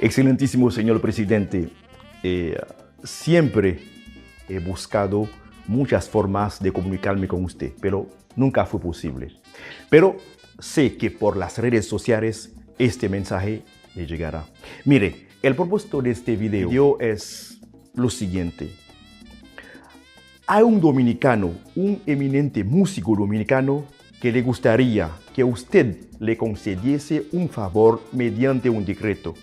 Excelentísimo señor presidente, siempre he buscado muchas formas de comunicarme con usted, pero nunca fue posible. Pero sé que por las redes sociales este mensaje le llegará. Mire, el propósito de este video es lo siguiente. Hay un dominicano, un eminente músico dominicano que le gustaría que usted le concediese un favor mediante un decreto.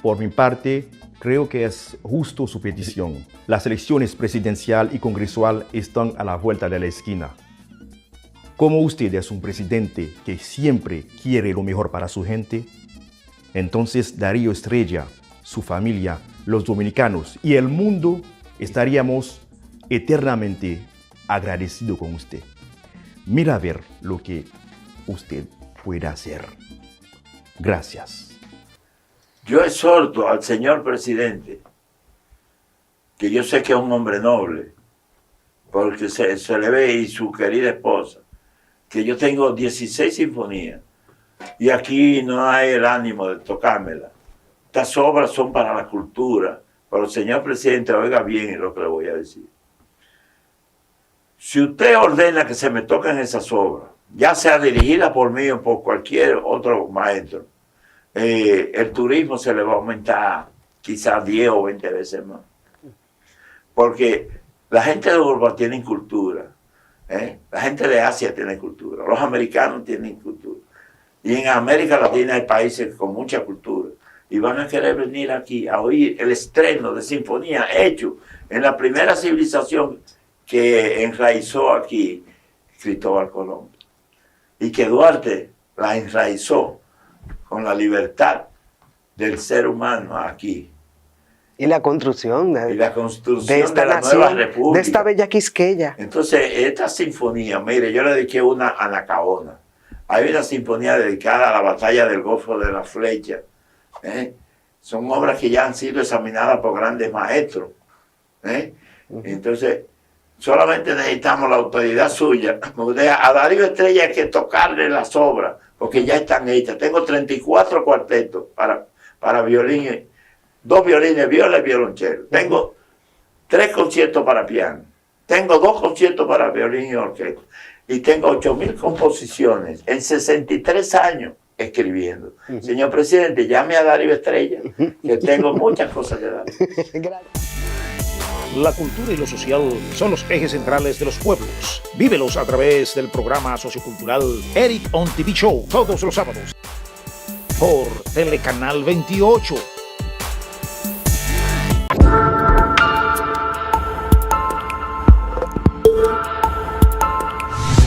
Por mi parte, creo que es justo su petición. Las elecciones presidencial y congresual están a la vuelta de la esquina. Como usted es un presidente que siempre quiere lo mejor para su gente, entonces Darío Estrella, su familia, los dominicanos y el mundo estaríamos eternamente agradecidos con usted. Mira a ver lo que usted puede hacer. Gracias. Yo exhorto al señor presidente, que yo sé que es un hombre noble, porque se le ve, y su querida esposa, que yo tengo 16 sinfonías y aquí no hay el ánimo de tocármela. Estas obras son para la cultura, pero señor presidente, oiga bien lo que le voy a decir. Si usted ordena que se me toquen esas obras, ya sea dirigida por mí o por cualquier otro maestro, el turismo se le va a aumentar quizás 10 o 20 veces más. Porque la gente de Europa tiene cultura, la gente de Asia tiene cultura, los americanos tienen cultura. Y en América Latina hay países con mucha cultura. Y van a querer venir aquí a oír el estreno de sinfonía hecho en la primera civilización que enraizó aquí Cristóbal Colón. Y que Duarte la enraizó con la libertad del ser humano aquí. Y la construcción de la nación, nueva república. De esta bella Quisqueya. Entonces, esta sinfonía, mire, yo le dediqué una a Anacaona. Hay una sinfonía dedicada a la batalla del Golfo de la Flecha. Son obras que ya han sido examinadas por grandes maestros. Entonces, solamente necesitamos la autoridad suya. A Darío Estrella hay que tocarle las obras, porque ya están hechas. Tengo 34 cuartetos para violín, 2 violines, viola y violonchelo. Tengo 3 conciertos para piano. Tengo 2 conciertos para violín y orquesta. Y tengo 8.000 composiciones en 63 años escribiendo. Señor presidente, llame a Darío Estrella, que tengo muchas cosas que dar. La cultura y lo social son los ejes centrales de los pueblos. Vívelos a través del programa sociocultural Eric on TV Show, todos los sábados por Telecanal 28.